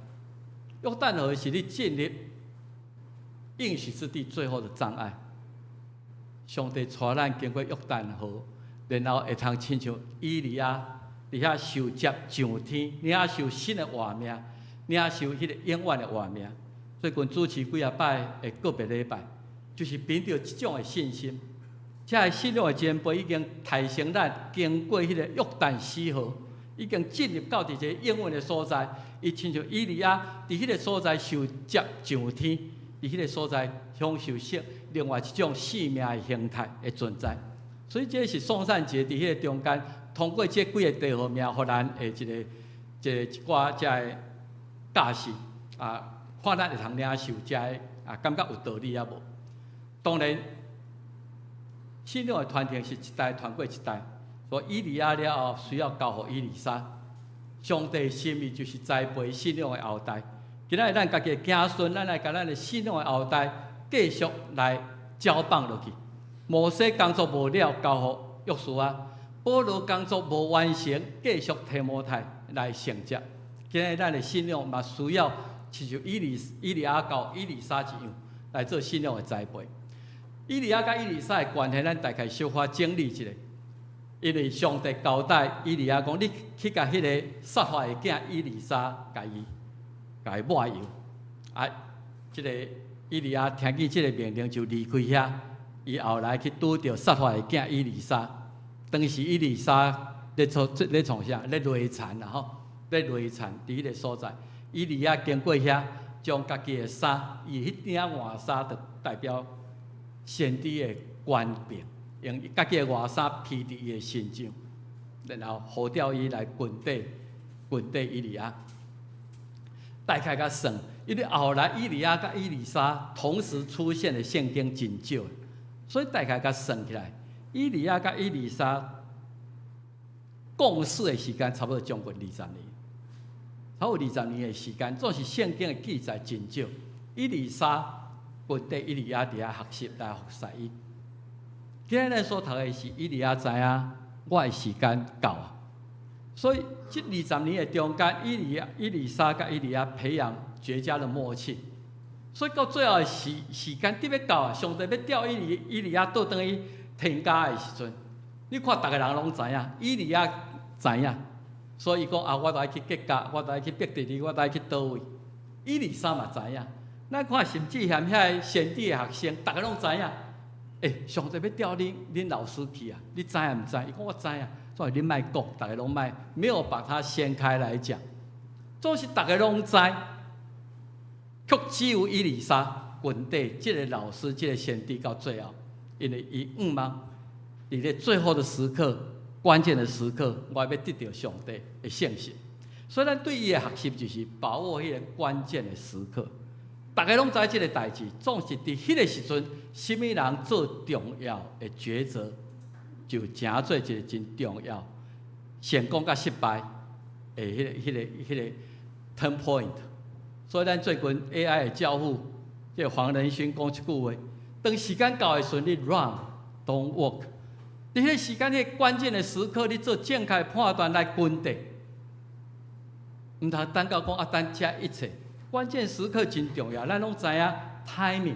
约旦河是你进入应许之地最后的障碍。上帝带咱经过约旦河，然后会通亲像以利亚伫遐受接上天，领受新的活命，领受迄个永远的活命。最近主持几啊摆的个别礼拜，就是凭着这种的信心，这个信仰的前辈已经提升咱经过迄个约旦死河，已经进入到一个应允的所在。伊亲像以利亚伫迄个所在受接上天，伫迄个所在享受另外一种生命的形态的存在。所以这是宋善节伫迄个中间，通过这几个地号名，互咱的一寡这个教示啊。看咱会通领受遮个感觉有道理啊无？当然，信仰的传承是一代传过一代。所以以利亚了后，需要交互以利沙。上帝心意就是栽培信仰的后代。今仔日咱家己的子孙，咱来甲咱的信仰的后代继续来交棒落去。摩西工作无了，交互约书亚；保罗工作无完成，继续提摩太来承接。今仔日咱的信仰嘛需要。亲像以利亚到以利沙一样来做信仰的栽培。以利亚甲以利沙的关系，咱大概小可整理一下。因为上帝交代以利亚讲，你去甲迄个撒法的囝以利沙，甲伊抹油。即个以利亚听见即个命令就离开遐，伊后来去拄着撒法的囝以利沙。当时以利沙咧创啥？咧累残啦吼，咧累残伫迄个所在。以利亚经过遐，将家己的衫，伊迄顶外衫就代表先知的官兵，用家己的外衫披伫伊的身上，然后呼调伊来滚底以利亚。大概甲算，因为后来以利亚甲以利沙同时出现的圣经真少，所以大概甲算起来，以利亚甲以利沙共事的时间差不多将近20年。超过20年的时间，总是圣经的记载真少。以利沙本地以利亚伫遐学习来服侍伊。今日咱所读的是以利亚知影我的时间到啊，所以这20年的中间，以利沙甲以利亚培养绝佳的默契。所以到最后的时间得要到啊，上帝要调以利亚倒转去天家的时阵，你看逐个人拢知影，以利亚知影。所以讲啊，我都爱去吉甲，我都爱去伯特利，我都爱去倒位。以利沙嘛知影，咱看甚至嫌遐先知的学生，逐个拢知影。上帝要调恁老师去啊，你知影毋知？伊讲我知影，所以恁莫讲，逐个拢莫，没有把它掀开来讲。总是逐个拢知，却只有以利沙滚地这个老师，这个先知到最后，因为伊望伫咧最后的时刻。关键的时刻，我要得到上帝的信息。所以，咱对伊的学习就是把握迄个关键的时刻。大家拢知即个代志，总是伫迄个时阵，什么人做重要的抉择，就成做一个真重要成功甲失败的迄个 turn point。所以，咱最近 AI 的教父，即个黄仁勋讲一句话：当时间到的时阵，你 run don't walk。伫迄个时间，迄个关键的时刻，你做正确判断来滚地，毋通等到讲啊，等遮一切。关键时刻真重要，咱拢知影 timing。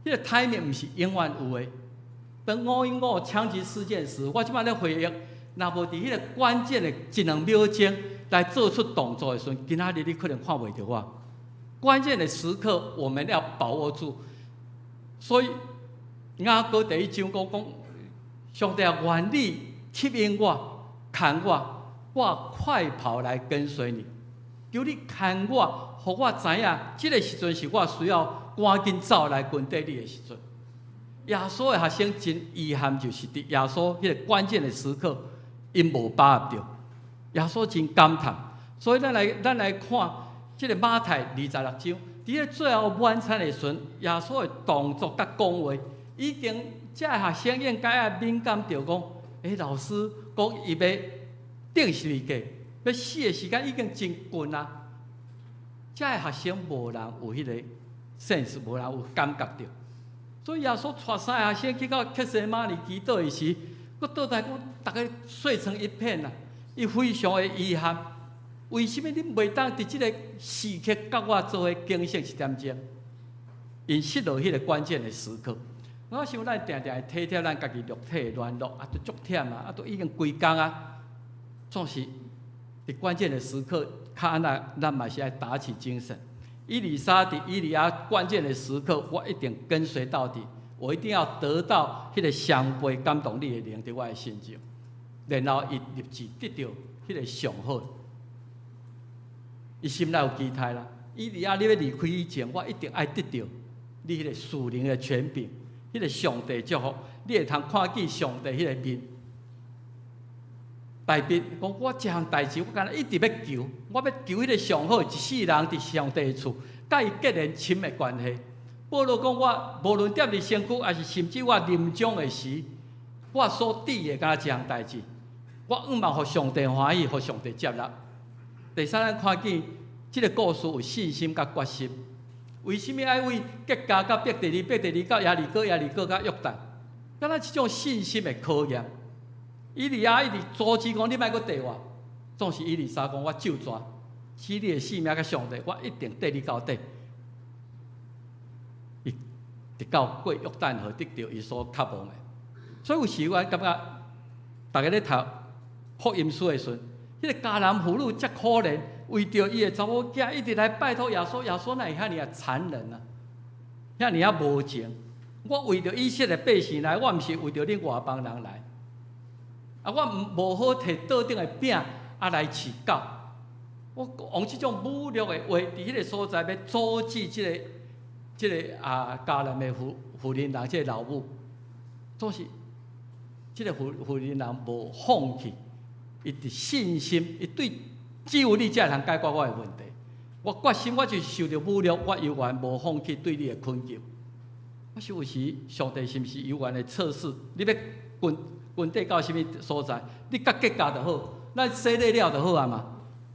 迄个 timing 毋是永远有诶。当515枪击事件时，我即摆咧回忆，若无伫迄个关键的1-2秒钟来做出动作的时阵，今仔日你可能看袂到我。关键的时刻，我们要把握住。所以雅歌第1章讲。上帝愿你吸引我，看我，我快跑来跟随你。求你牵我，互我知影，即个时阵是我需要赶紧走来跟底你的时阵。耶稣的学生真遗憾，就是伫耶稣迄个关键的时刻，因无把握着。耶稣真感叹，所以咱来看即个马太26章，伫个最后晚餐的时阵，耶稣的动作甲讲话，已经这学生应该要敏感着讲，老师讲伊要定时价，要死的时间已经真近啊。这学生无人有迄个sense，无人有感觉着。所以耶稣带3个学生去到客西马尼祈祷的时，佫倒来讲，大家碎成一片啊！伊非常的遗憾，为什么你袂当伫即个时刻甲我做伙警醒一点钟？因失落迄个关键的时刻。我想咱定定体贴咱家己肉体的软弱，都足忝啊，都已经规工啊，总是伫关键的时刻，较安那，咱嘛是爱打起精神。以利沙伫以利亚关键的时刻，我一定跟随到底，我一定要得到迄个双倍感动力的灵伫我的心中，然后伊立即得到迄个上好。伊心内有期待啦。以利亚你要离开以前，我一定爱得到你迄个属灵的权柄，迄个上帝祝福，你会通看见上帝迄个面。大笔讲，我这项代志，我敢若一直要求，我要求迄个上好，一世人伫上帝的厝，甲伊结连亲的关系。保罗讲，我无论踮伫身躯，还是甚至我临终的时，我所抵的敢若这项代志，我毋望互上帝欢喜，互上帝接纳。第三，咱看见即个故事有信心甲决心。为什么爱为结加甲伯特利、伯特利到耶利哥、耶利哥到约旦？敢若即种信心的考验。以利亚一直阻止讲，你莫阁缀我。总是以利沙讲，我就抓，使你的性命甲上帝，我一定缀你到底。伊直到过约旦河，得到伊所渴望的。所以有时我感觉，大家咧读福音书的时阵，迄个迦南妇女遮可怜，为着伊的查某囝一直来拜托耶稣，耶稣哪会遐尔啊残忍啊，遐尔啊无情？我为着以色列百姓来，我毋是为着恁外邦人来。我无好摕桌顶的饼来饲狗，我用即种侮辱的话，伫迄个所在要阻止即个迦南的妇人人，即个老母，总是即个妇人人无放弃，伊伫信心，伊对只有你才通解决我的问题。我决心，我就受到侮辱，我犹原无放弃对你的恳求。我想有时上帝是毋是犹原的测试？你要军队到什么所在？你甲结交就好，咱洗礼了就好啊嘛。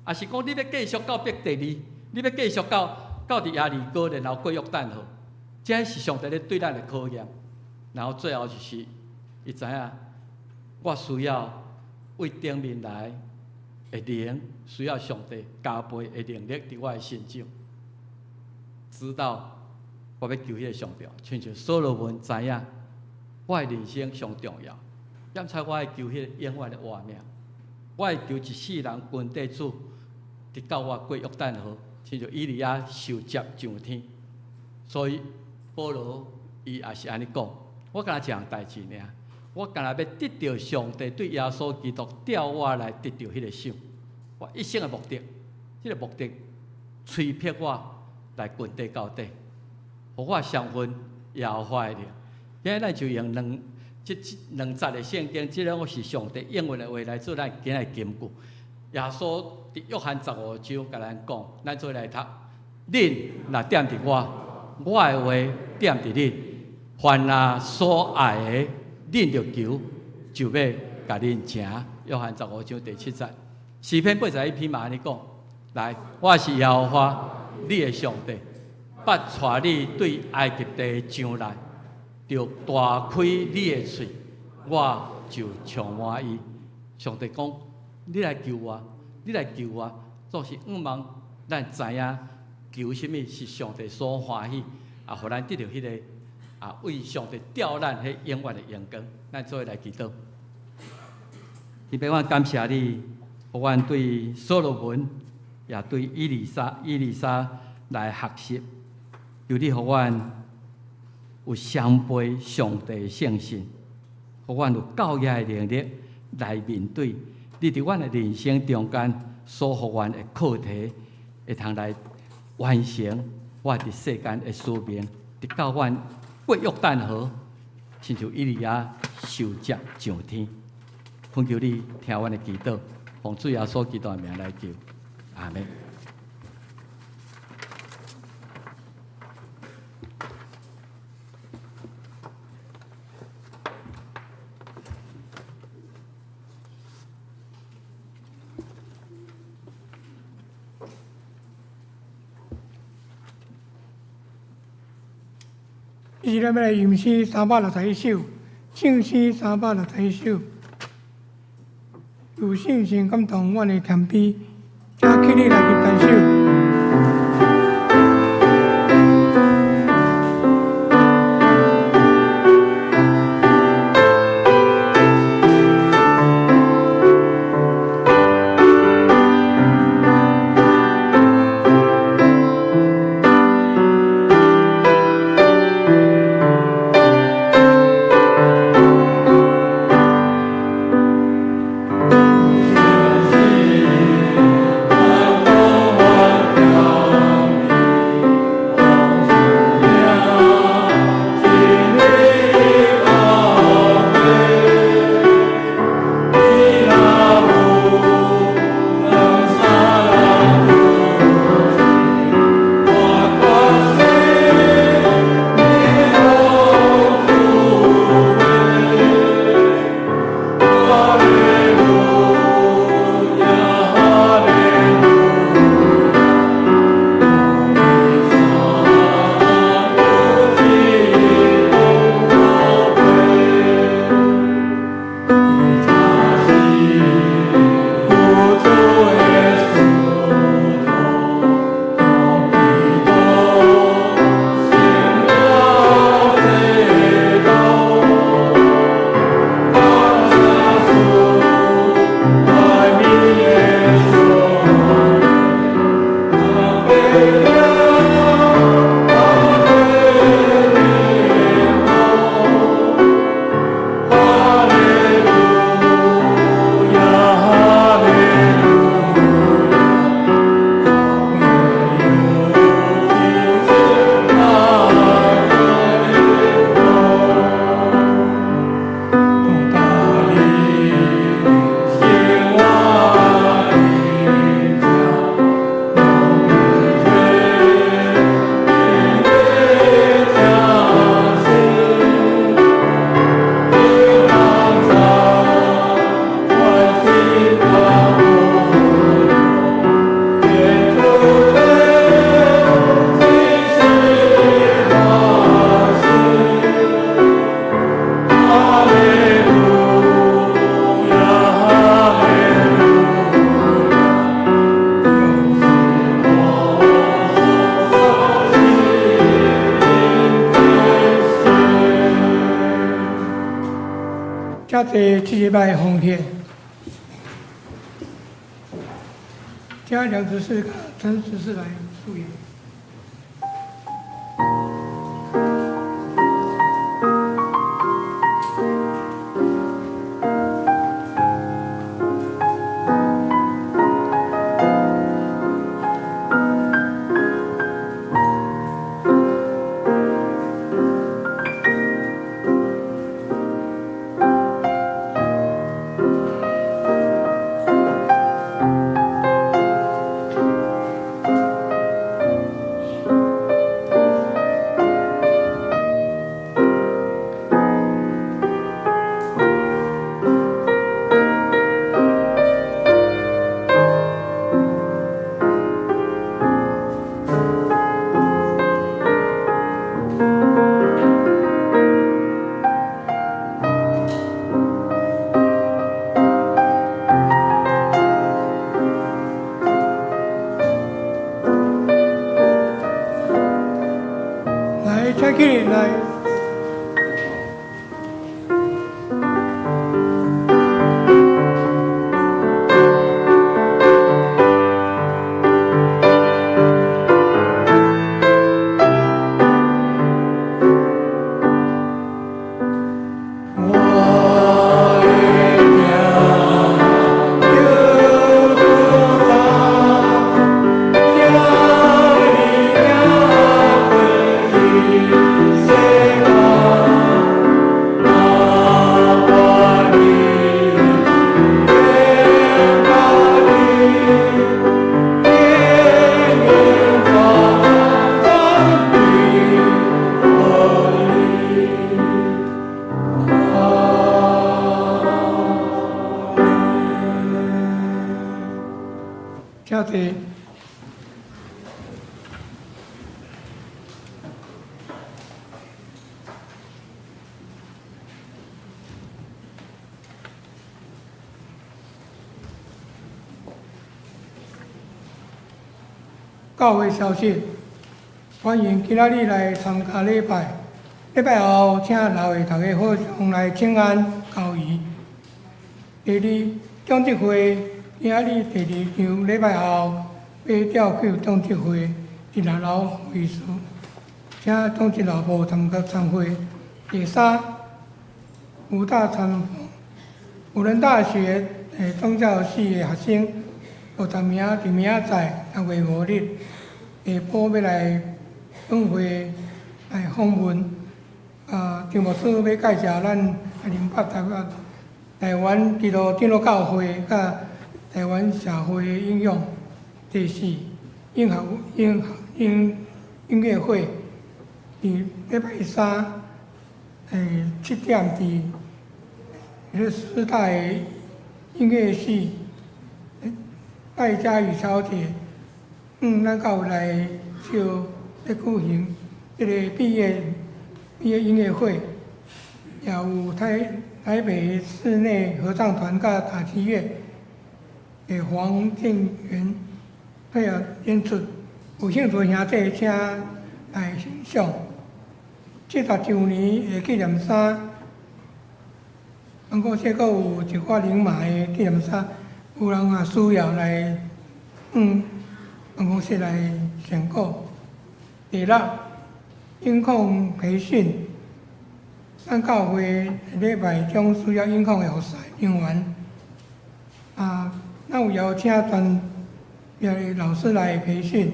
也是讲你要继续到伯特利，你要继续到伫耶利哥，然后过约旦河，这是上帝咧对咱的考验。然后最后就是，伊知影我需要为顶面来的灵，需要上帝加倍的能力伫我的心中，直到我要求迄个上帝，亲像所罗门知影我的人生上重要。检查我会求迄个永远的活命，我会求一世人军地主，直到我过约旦河，亲像以利亚受接上天。所以保罗伊也是安尼讲，我敢若一项代志尔，我敢若要得到上帝对耶稣基督调我来得到迄个赏，我一生的目的，即个目的催迫我来军地到底，互我相信耶和华的灵。今日咱就用这2节的圣经，这两个是上帝应允的话来做咱今日的根据。耶稣伫约翰15章甲咱讲，咱做来读：恁若踮伫我，我的话踮伫恁，凡若所爱的，恁就求，就要甲恁成。约翰15章第7节，诗篇81篇嘛安尼讲：来，我是耶和华你的上帝，捌带你对埃及地上来。就大开你的嘴，我就充满伊。上帝讲：你来求我，你来求我，总是毋望咱知影求什么是上帝所欢喜，互咱得到迄个为上帝吊咱迄永远的阳光。咱做伙来祈祷。天父，我感谢你，互阮对所罗门也对以利沙来学习，求你互阮有双倍上帝的信心，互阮有教育的能力来面对你伫阮的人生中间所互阮的课题，会通来完成我伫世间的使命，直到阮过约旦河，亲像以利亚受接上天。恳求你听阮的祈祷，奉主耶稣基督的名来求，阿门。是咱要来吟诗361首，圣诗361首。有信心感动阮的甜美，请起立来入单首。遮济7礼的奉献，加梁执事、陈执事来祝愿。遮济。教会消息，欢迎今仔日来参加礼拜。礼拜后，请老的大家好上来请安交谊。第二，种植会今仔日第二场礼拜后要调去种植会伫6楼会事，请种植老部参加参会。第三，武大参访，辅仁大学宗教系的学生。50名伫明仔载6月5日下晡要来本会来访问，张牧师要介绍咱台湾基督长老教会甲台湾社会的应用。第四，音乐会伫礼拜三7点伫师大的音乐系。戴嘉宇小姐，咱到来就要举行这个毕业音乐会，也有台北室内合唱团甲打击乐的黄敬元配合演出，有兴趣兄弟请来欣赏。70周年的纪念衫，搁说搁有一挂零码的纪念衫。有人也需要来办公室来选购。第六，音控培训，咱教会礼拜将需要音控的服侍人员，咱有邀请专业的老师来培训。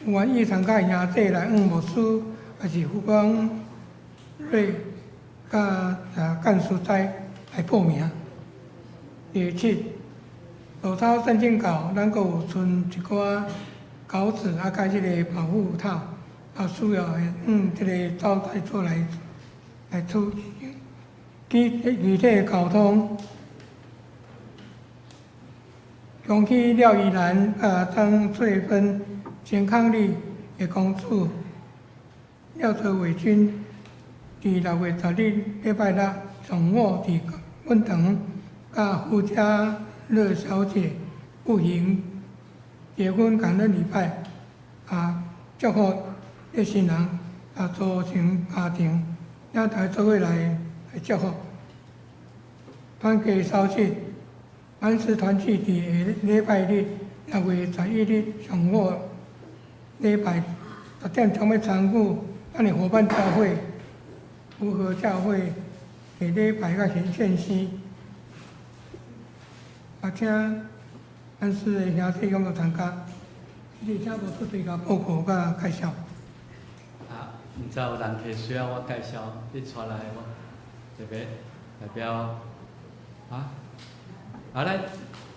有愿意参加的兄弟来牧师，还是胡光瑞甲干事仔来报名。第七，手抄圣经稿，咱阁有剩一寡稿纸，甲即个保护套，需要的即个招待做来处理。具体沟通，恭喜廖依兰、张翠芬、钱康丽的公主廖泽伟君，伫6月10日礼拜六上午伫温堂。甲傅家乐小姐举行结婚感恩礼拜，祝福这新人组成家庭，大家做伙来祝福。团契消息，安氏团契伫礼拜日6月11日上午礼拜10点钟要参与咱的伙伴教会符合教会的礼拜甲献诗。请咱师的兄弟踊跃参加，而且无出对甲报告甲介绍。毋知有人客需要我介绍，你带来无？特别代表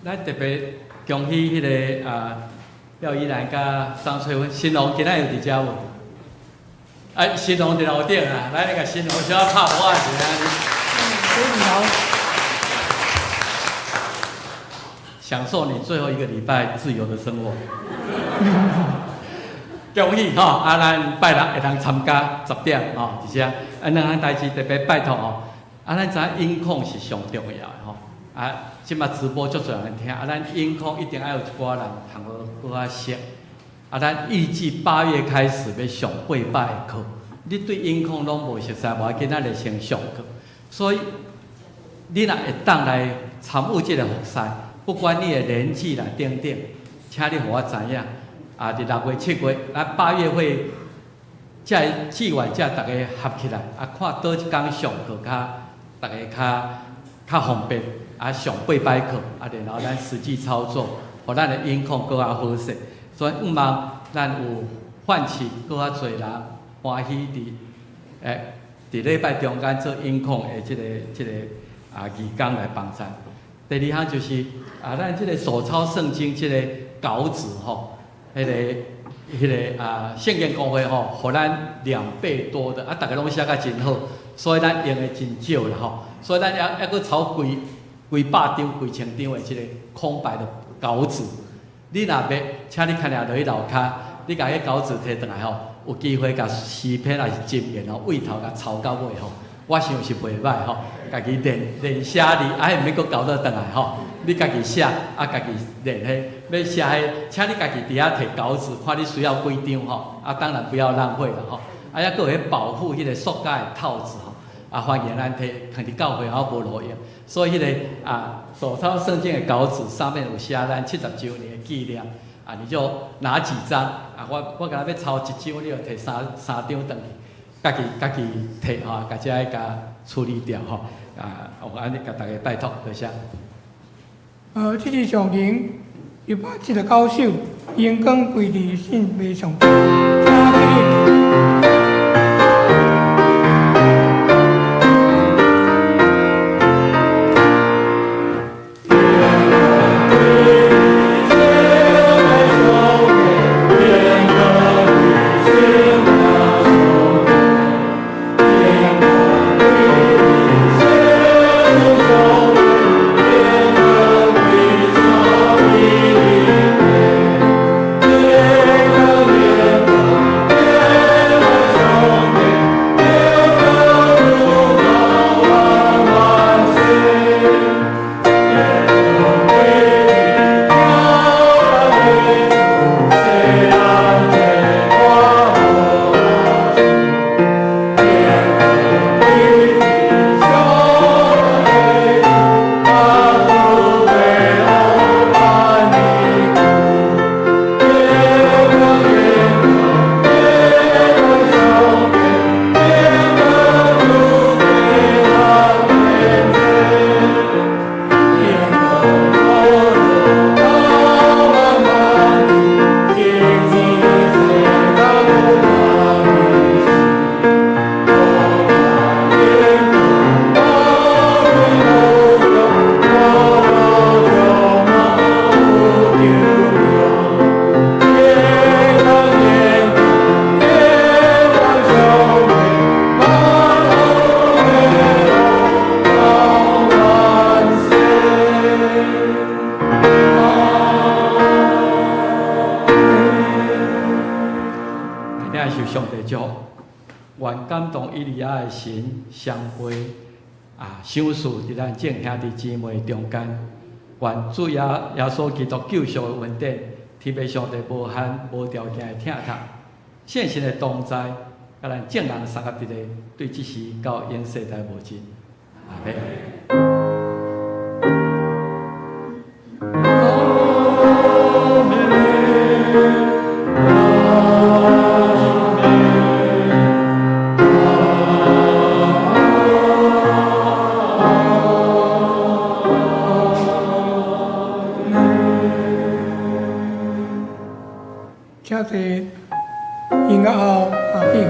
咱特别恭喜迄个廖依兰甲张翠芬新郎今仔有伫遮无？新郎伫楼顶啊，来那个新郎小拍鼓一下。享受你最后一个礼拜自由的生活，恭喜吼！咱拜六会当参加10点吼，而且两项代志特别拜托吼。咱知影音控是上重要的吼。即马直播足侪人听，咱音控一定要有一寡人通好好识。咱预计8月开始要上8摆的课，你对音控拢无熟悉，无要紧，咱就先上课。所以你若会当来参与这个服侍。不管你的年纪啦，等等，请你互我知影。伫6月、7月，8月会，志愿者大家合起来，看倒一天上课，大家较方便。上8摆课，然后咱实际操作，互咱的音控更较好势。所以望咱有唤起更较侪人欢喜伫礼拜中间做音控的即个义工来帮衬。第二项就是咱即个手抄圣经即个稿纸吼，迄个圣经公会吼，互咱2倍多的，大家拢写甲真好，所以咱用的真少啦吼，所以咱还阁抄几百张、几千张的即个空白的稿纸，你若要，请你看下落去楼骹，你甲迄稿纸摕转来吼，有机会甲诗篇也是真言吼，位头甲抄到尾吼。我想是袂歹吼，家己练写字，啊，毋免搁交倒转来吼。你家己写，啊，家己练迄，要写迄，请你家己伫遐摕稿纸，看你需要几张吼。啊，当然不要浪费了吼。啊，还佫有迄保护迄个塑胶的套子吼。啊，欢迎咱放伫教会后无路用，所以迄个手抄圣经的稿纸上面有写咱70周年的纪念。啊，你就拿几张啊？我甲要抄1张，你就摕三张转去。家己摕吼，家己爱甲处理掉吼。我安尼甲大家拜托，多谢。这次上行179首，阳光归伫信袂上帝，请神相会相视伫咱众兄弟姊妹中间，愿主耶稣基督救赎的恩典，天父上帝无限无条件的疼他，现实的同在，甲咱众人三合一个，对即时到永世代无尽。阿门。请坐，音乐后闭会。